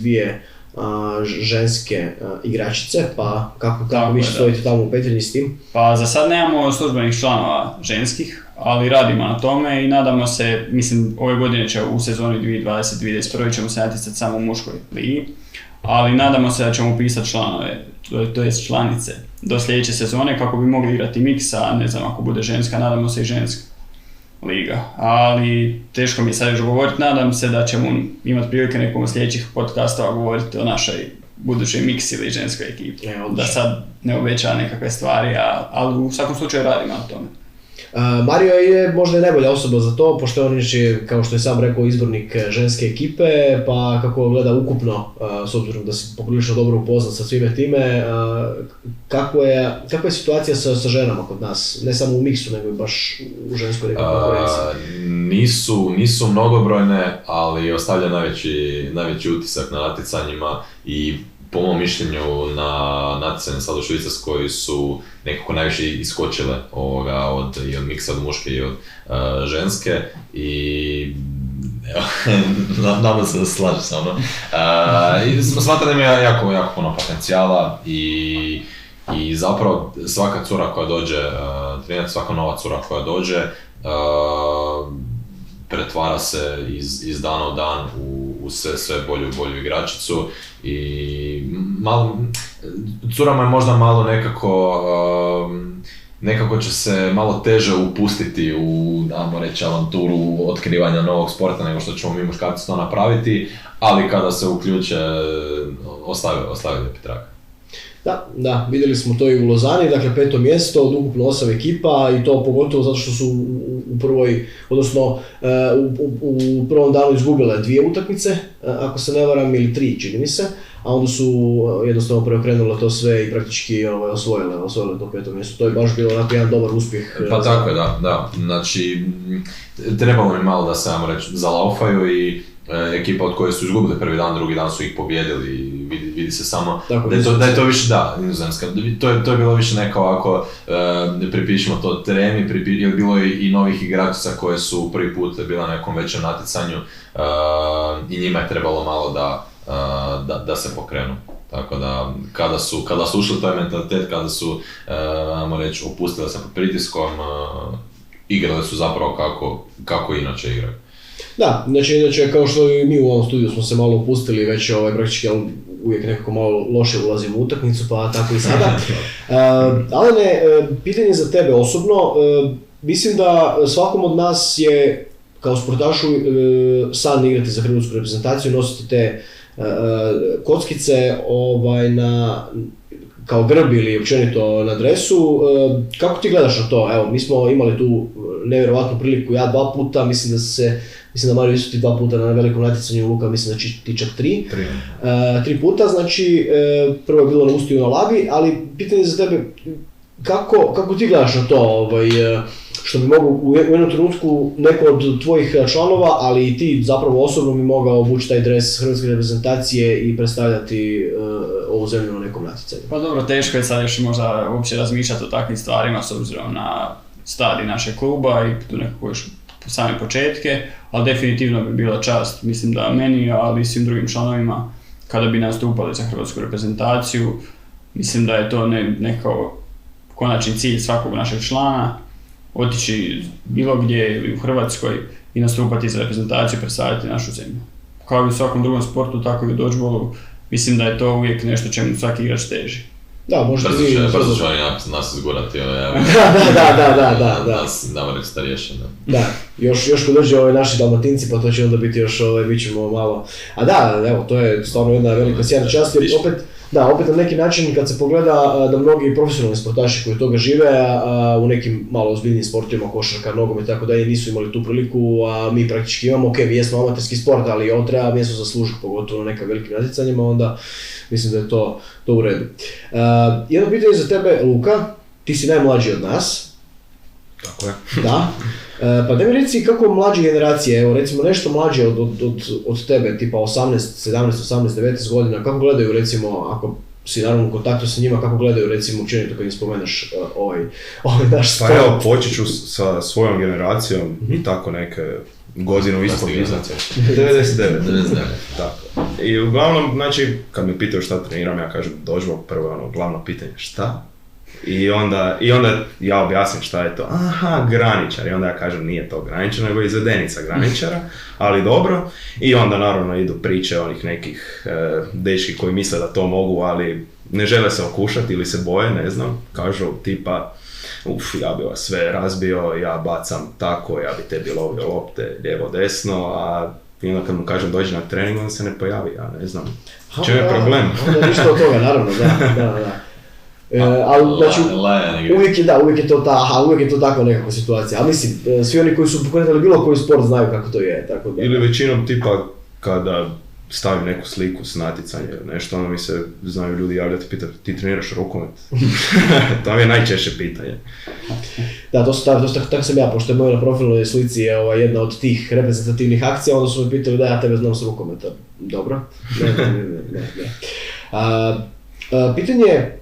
2 ženske igračice, pa kako vi stojite tamo u Petrinji s tim? Pa za sad nemamo službenih članova ženskih, ali radimo na tome i nadamo se, mislim ove godine će u sezoni 2020-2021 ćemo se natjecati samo u muškoj ligi, ali nadamo se da ćemo upisati to jest članice, do sljedeće sezone kako bi mogli igrati miksa, ne znam, ako bude ženska, nadamo se i ženska liga. Ali teško mi je sad još govoriti, nadam se da ćemo imati prilike nekom od sljedećih podcastova govoriti o našoj budućoj mix ili ženskoj ekipi. Da sad ne obeća nekakve stvari, ali u svakom slučaju radimo na tome. Mario je možda i najbolja osoba za to, pošto je on inače, kao što je sam rekao, izbornik ženske ekipe, pa kako gleda ukupno, s obzirom da si poprilično dobro upoznat sa svime time, kakva je situacija sa ženama kod nas, ne samo u miksu, nego i baš u ženskoj konkurenciji? Nisu mnogobrojne, ali ostavlja najveći utisak na natjecanjima i po mom mišljenju na natjecanju sad u Švicarskoj su nekako najviše iskočile od miksa, od muške i od ženske i nadam se da se slaže sa mnom. Smatram da ima jako puno potencijala i zapravo svaka cura koja dođe trenirati, svaka nova cura koja dođe pretvara se iz dana u dan u sve bolju igračicu i curama je možda malo nekako će se malo teže upustiti u, dajmo reći, avanturu otkrivanja novog sporta nego što ćemo mi muškarci to napraviti, ali kada se uključe ostavi lijepi trag. Da, vidjeli smo to i u Lozani, dakle 5. mjesto od ukupno 8 ekipa i to pogotovo zato što su u prvoj, odnosno u prvom danu izgubile 2 utakmice, ako se ne varam, ili 3 čini mi se, a onda su jednostavno preokrenule to sve i praktički osvojile to 5. mjesto. To je baš bilo onako jedan dobar uspjeh. Pa tako je, da. Znači, trebalo mi malo da se, ajmo reći, zalaufaju i ekipa od koje su izgubili prvi dan, drugi dan su ih pobjedili i vidi se samo da je to više, nizozemska, to je bilo više neka ovako, pripišemo to tremi, jer bilo je i novih igračica koje su prvi put bila na nekom većem natjecanju i njima je trebalo malo da se pokrenu. Tako da, kada su ušli, to je mentalitet, kada su, ajmo reći, opustili se pod pritiskom, igrali su zapravo kako inače igraju. Da, znači inače kao što i mi u ovom studiju smo se malo opustili već praktički uvijek nekako malo loše ulazimo u utakmicu, pa tako i sada. Alene, pitanje za tebe osobno, mislim da svakom od nas je kao sportašu san igrati za hrvatsku reprezentaciju, nositi te kockice kao grb ili općenito na dresu. Kako ti gledaš na to? Evo, mi smo imali tu nevjerovatnu priliku, ja 2 puta, mislim da Mario isto ti 2 puta na velikom natjecanju, Luka mislim da ti čak 3 puta, znači prvo je bilo na Ustiju na Labi, ali pitanje za tebe, kako ti gledaš na to, što bi mogu u jednom trenutku neko od tvojih članova, ali i ti zapravo osobno bi mogao obući taj dres hrvatske reprezentacije i predstavljati ovu zemlju na nekom natjecanju? Pa dobro, teško je sad još možda uopće razmišljati o takvim stvarima s obzirom na stadij našeg kluba i tu nekako još same početke, ali definitivno bi bila čast, mislim da meni, ali i svim drugim članovima, kada bi nastupali za hrvatsku reprezentaciju. Mislim da je to nekao konačni cilj svakog našeg člana, otići bilo gdje ili u Hrvatskoj i nastupati za reprezentaciju, predstavljati našu zemlju. Kao i u svakom drugom sportu, tako i u dodgeballu, mislim da je to uvijek nešto čemu svaki igrač teži. Da, možda vi... Brzo će oni nas izgurati, Da. Nas reći starješene. Da, još kad dođe naši Dalmatinci, pa to će onda biti još, bit ćemo malo... A da, evo, to je stvarno jedna velika sjajna čast, jer opet na neki način kad se pogleda da mnogi profesionalni sportaši koji toga žive, u nekim malo ozbiljnijim sportovima, košarka, nogomet i tako dalje, nisu imali tu priliku, a mi praktički imamo, mi jesmo amaterski sport, ali on treba mjesto zaslužiti, pogotovo na nekim velikim natjecanjima, onda mislim da je to u redu. Jedno pitanje za tebe, Luka, ti si najmlađi od nas. Tako je. Da. Pa da mi reci kako mlađe generacije, evo recimo nešto mlađe od tebe, tipa 18, 17, 18, 19 godina, kako gledaju recimo, ako si naravno u kontaktu sa njima, kako gledaju recimo općenito kad im spomeneš ovaj naš sport? Pa evo, počet ću sa svojom generacijom i tako neke godinu ispod iznad. 99. Tako. I uglavnom, znači, kad me pitaju šta treniram, ja kažem dodgeball, prvo je glavno pitanje šta? I onda ja objasnim šta je to. Aha, graničar. I onda ja kažem nije to graničar, nego izvedenica graničara, ali dobro. I onda naravno idu priče onih nekih dečki koji misle da to mogu, ali ne žele se okušati ili se boje, ne znam, kažu tipa ja bi vas sve razbio, ja bacam tako, ja bi tebi lovio lopte lijevo desno, a i onda kad mu kažem dođi na trening, on se ne pojavi, ja ne znam. Čemu je problem? Onda ništa od toga, naravno, da. Ali znači, uvijek je to takva nekakva situacija. Ali mislim, svi oni koji su pokretali bilo koji sport znaju kako to je. Tako da. Ili većinom tipa kada stavim neku sliku s natjecanja ili nešto, onda mi se znaju ljudi javljati, pitati ti treniraš rukomet? To mi je najčešće pitanje. Da, tako sam ja, pošto je moj na profilnoj slici je jedna od tih reprezentativnih akcija, onda su me pitali da ja tebe znam s rukometa. Dobro? Ne. Pitanje,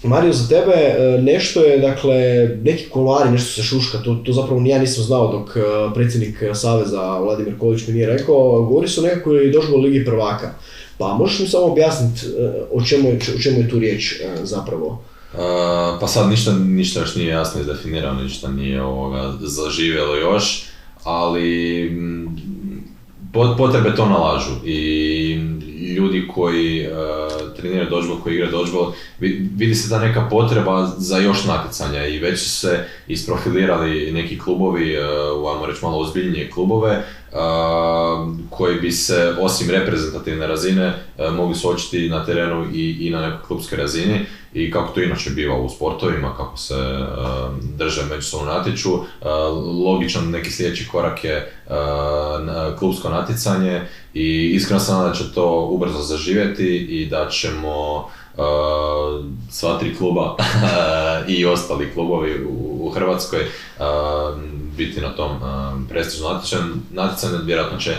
Mario, za tebe nešto je, dakle, neki kolari, nešto se šuška, to zapravo ni ja nisam znao dok predsjednik Saveza Vladimir Kolić mi nije rekao, govori se o nekakvoj dožbol Ligi prvaka. Pa možeš mi samo objasniti o čemu je tu riječ zapravo? Pa sad ništa još nije jasno izdefinirano, ništa nije zaživjelo još, ali potrebe to nalažu i ljudi koji treniraju dodgeball, koji igraju dodgeball, vidi se ta neka potreba za još natjecanja i već su se isprofilirali neki klubovi, ajmo reći malo ozbiljnije klubove, koji bi se osim reprezentativne razine mogli suočiti na terenu i na nekoj klubskoj razini i kako to inače biva u sportovima, kako se drže međusobno natječu. Logičan neki sljedeći korak je klubsko natjecanje i iskreno sam nadam da će to ubrzo zaživjeti i da ćemo sva tri kluba i ostali klubovi u Hrvatskoj biti na tom prestižnom natjecanju, vjerojatno će,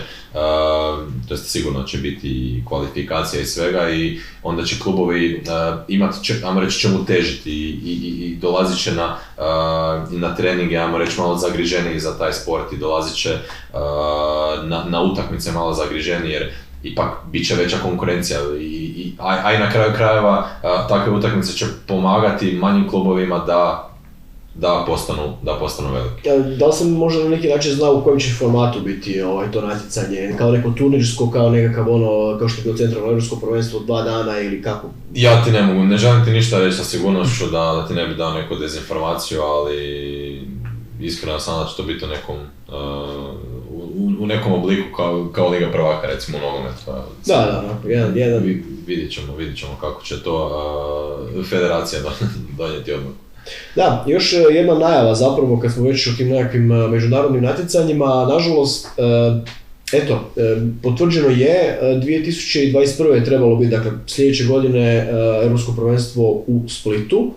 to jest sigurno će biti i kvalifikacija i svega i onda će klubovi imati, ajmo reći, čemu težiti i dolazit će na treninge, ajmo reći, malo zagriženiji za taj sport i dolazit će na utakmice malo zagriženiji jer ipak bit će veća konkurencija a i na kraju krajeva takve utakmice će pomagati manjim klubovima da postanu veliki. Da li sam možda na neki način znao u kojem će formatu biti to natjecanje? Kao neko turnirsko, kao nekakav kao što je bilo centralno europsko prvenstvo 2 dana ili kako? Ja ti ne mogu, ne želim ti ništa reći sa sigurnošću da ti ne bi dao neku dezinformaciju, ali iskreno sam da će to biti u nekom obliku kao Liga prvaka, recimo u nogometu. Da, jedan. Vidjet ćemo kako će to federacija donijeti odluku. Da, još jedna najava zapravo kad smo već o tim nekakvim međunarodnim natjecanjima, nažalost, potvrđeno je 2021. je trebalo biti, dakle sljedeće godine Europsko prvenstvo u Splitu.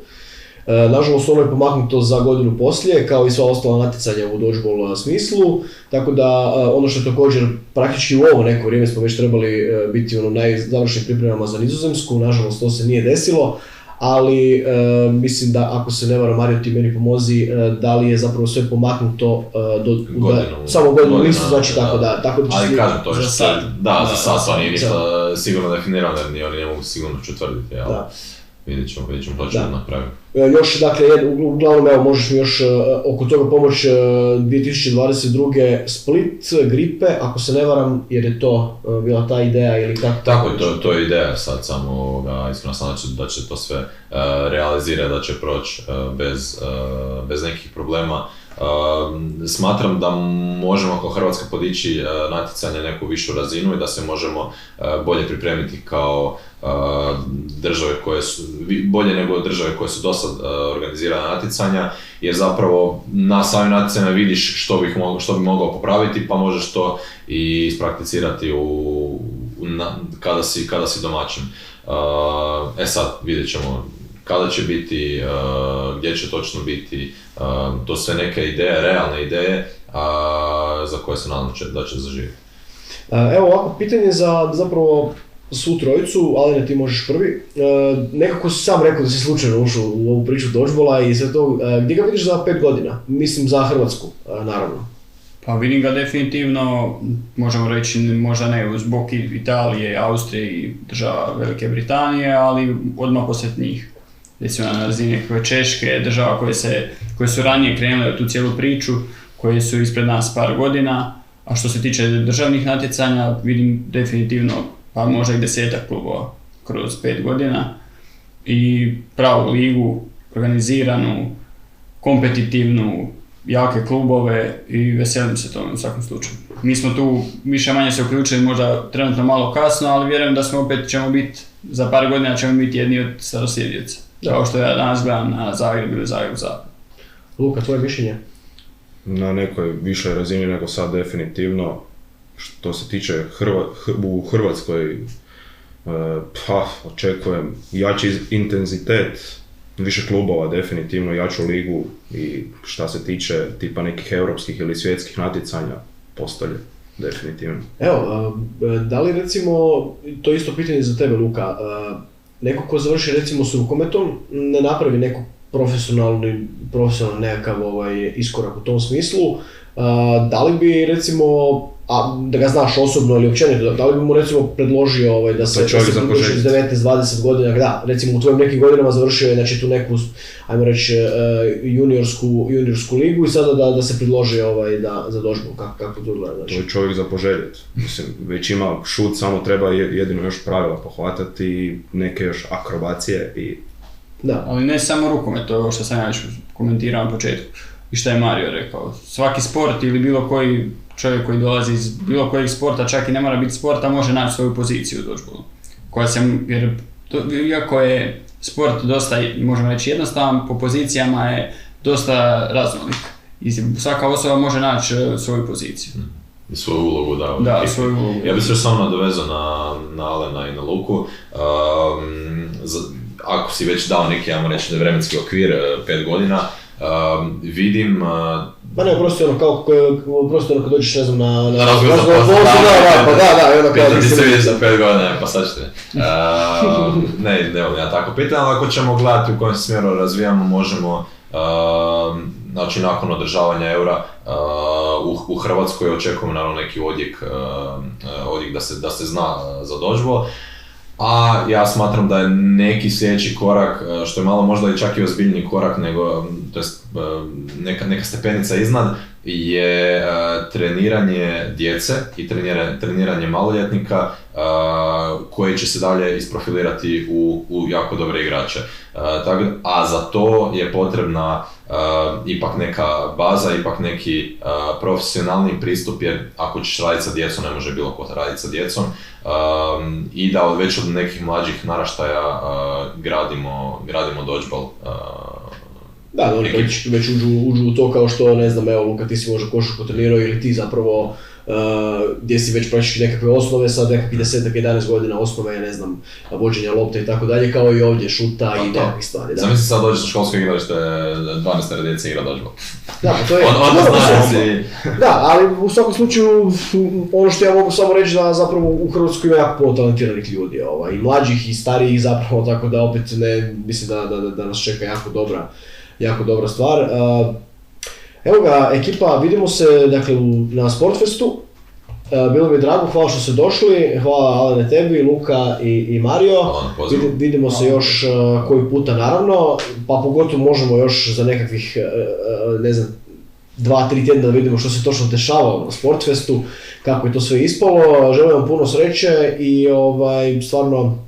Nažalost, ono je pomaknuto za godinu poslije, kao i sva ostala natjecanja u dodgeball smislu, tako da ono što je također praktički u ovo neko vrijeme smo već trebali biti u najzavršenim pripremama za Nizozemsku, nažalost to se nije desilo, ali mislim da ako se ne varam, Mario, ti meni pomozi, da li je zapravo sve pomaknuto samo godinu listu, znači tako da će... Ali kažem to za sad. Za sad to nije ništa sigurno definirano, jer ni oni ne mogu sigurno utvrditi, ali vidjet ćemo to ćemo napraviti. Još, dakle, uglavnom, evo, možeš mi još oko toga pomoći 2022. Split, Gripe, ako se ne varam, jer je to bila ta ideja ili kako? Tako je, to je ideja sad, samo iskreno sam da će to sve realizirati, da će proći bez nekih problema. Smatram da možemo kao Hrvatska podići natjecanje neku višu razinu i da se možemo bolje pripremiti kao države koje su, bolje nego države koje su dosad organizirane natjecanja, jer zapravo na samim natjecanjima vidiš što bi mogao popraviti, pa možeš to i isprakticirati kada si domaćin. Sad vidjet ćemo kada će biti, gdje će točno biti, to sve neke ideje, realne ideje za koje se nadam da će zaživjeti. Evo ovako, pitanje za zapravo svu trojicu, ali ne ti možeš prvi. Nekako si sam rekao da si slučajno ušao u ovu priču dodgeballa i sve to. Gdje ga vidiš za 5 godina? Mislim za Hrvatsku, naravno. Pa vidim ga definitivno, možemo reći, možda ne zbog Italije, Austrije i država Velike Britanije, ali odmah poslije njih. Recimo na razini Češke, država koje su ranije krenule u tu cijelu priču, koje su ispred nas par godina, a što se tiče državnih natjecanja, vidim definitivno pa možda i 10 klubova kroz 5 godina. i pravu ligu, organiziranu, kompetitivnu, jake klubove i veselim se tome u svakom slučaju. Mi smo tu više manje se uključili, možda trenutno malo kasno, ali vjerujem da smo opet ćemo biti, za par godina ćemo biti jedni od starosjedioca. Kao što ja danas gledam na Zagreb ili Zagreb Zapad. Luka, tvoje mišljenje? Na nekoj višoj razini nego sad definitivno. Što se tiče u Hrvatskoj, očekujem jači intenzitet, više klubova, definitivno jaču ligu i šta se tiče tipa nekih europskih ili svjetskih natjecanja, postolje, definitivno. Evo, da li recimo, to je isto pitanje za tebe Luka, neko ko završi recimo s rukometom, ne napravi neku profesionalni nekakav iskorak u tom smislu, da li bi recimo, da ga znaš osobno ili općenito, da li bi mu recimo predložio da se pridruži s 19-20 godina, da, recimo u tvojim nekim godinama završio je znači tu neku, ajmo reći, juniorsku ligu i sada da se predloži za dožbu, kako to gleda? Znači? To je čovjek za poželjeti. Mislim, već ima šut, samo treba jedino još pravila pohvatati i neke još akrobacije i... Da. Ali ne samo rukomet, to je ovo što sam ja već komentirao na početku i što je Mario rekao. Svaki sport ili bilo koji čovjek koji dolazi iz bilo kojeg sporta, čak i ne mora biti sporta, može naći svoju poziciju u dodgeballu. Jer iako je sport dosta, možemo reći jednostavan, po pozicijama je dosta raznolik. I svaka osoba može naći svoju poziciju. I svoju ulogu, da. Da, svoju ulogu. Ja bih se još samo nadovezao na Alena i na Luku. Ako si već dao neki, ajmo reći, vremenski okvir, 5 godina, vidim... Ma ne, prosto kad dođeš, ne znam, na razgovor za posao, da, i onda kao... Pitati se vidiš za 5 godina, pa sad ćete. Ne, ja tako pitam, ali ako ćemo gledati u kojem smjeru razvijamo, možemo, znači nakon održavanja eura, u Hrvatskoj očekujemo naravno neki odjek da se zna za dodgeball. A ja smatram da je neki sljedeći korak, što je malo možda i čak i ozbiljniji korak, nego, to jest neka stepenica iznad, je treniranje djece i treniranje maloljetnika koji će se dalje isprofilirati u jako dobre igrače. A za to je potrebna ipak neka baza, ipak neki profesionalni pristup, jer ako ćeš raditi sa djecom, ne može bilo ko raditi sa djecom, i da već od nekih mlađih naraštaja gradimo dodgeball. Da, oni već uđu u to kao što, ne znam, evo Luka, ti si možda košarku trenirao ili ti zapravo gdje si već praktički nekakve osnove, sad nekakvih 10-11 godina osnove, ne znam, vođenja lopte i tako dalje, kao i ovdje, šuta i nekakvih stvari. Zamisli sad dođeš na školsko igralište, 12 djece igra dodgeball. Da, to je... Da, ali u svakom slučaju, ono što ja mogu samo reći da zapravo u Hrvatskoj ima jako puno talentiranih ljudi, i mlađih i starijih zapravo, tako da opet ne, mislim da nas čeka jako dobra stvar. Evo ga, ekipa, vidimo se dakle, na Sportfestu. Bilo mi je drago, hvala što ste došli, hvala Alene tebi, Luka i Mario. Vidimo se još koji puta naravno, pa pogotovo možemo još za nekakvih, ne znam, 2-3 tjedna da vidimo što se točno dešava na Sportfestu, kako je to sve ispalo. Želim vam puno sreće i stvarno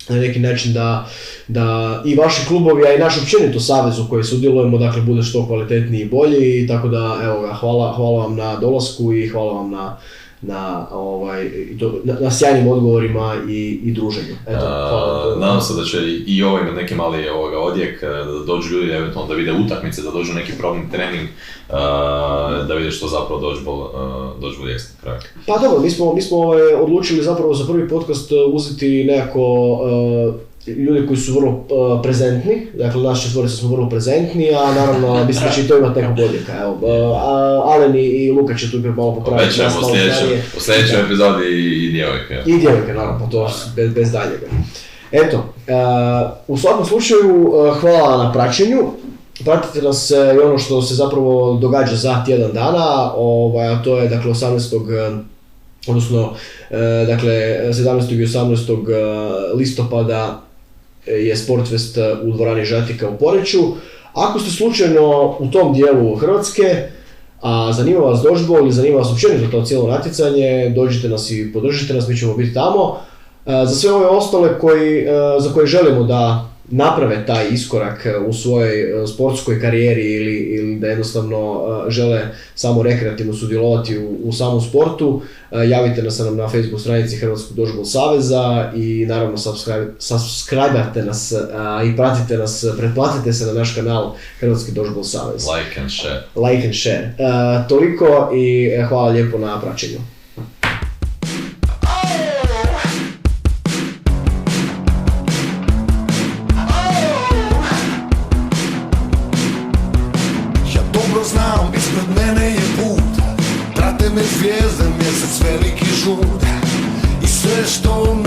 na neki način da i vaši klubovi, a i naš općenito savez u koji sudjelujemo, dakle, bude što kvalitetniji i bolji, tako da, evo ga, hvala vam na dolasku i hvala vam na sjajnim odgovorima i druženju. Eto, hvala. Nadam se da će i ovo imati neki mali odjek, da dođu ljudi eventualno da vide utakmice, da dođu neki probni trening, da vide što zapravo dodgeball jest na kraju. Pa dobro, mi smo odlučili zapravo za prvi podcast uzeti nekako ljudi koji su vrlo prezentni, dakle naši četvorice smo vrlo prezentni, a naravno mislim da će i to imati nekog odjeka. Alen i Luka će tu malo popraviti. Već ćemo u sljedećoj epizodi i djevojke. I djevojke, naravno, to bez daljega. Eto, u svakom slučaju hvala na praćenju. Pratite nas i ono što se zapravo događa za tjedan dana, a to je dakle 18. odnosno dakle 17. i 18. listopada je Sportfest u dvorani Žatika u Poreču. Ako ste slučajno u tom dijelu Hrvatske, a zanima vas dodgeball ili zanima vas općenito to cijelo natjecanje, dođite nas i podržite nas, mi ćemo biti tamo. Za sve ove ostale za koje želimo da naprave taj iskorak u svojoj sportskoj karijeri ili da jednostavno žele samo rekreativno sudjelovati u samom sportu, javite nas nam na Facebook stranici Hrvatskog dožbol saveza i naravno subscribe-arte nas i pratite nas, pretplatite se na naš kanal Hrvatski dožbol savez. Like and share. Toliko i hvala lijepo na praćenju. Znam, ispred mene je put, prate me zvijezde, mjesec veliki žut i sve što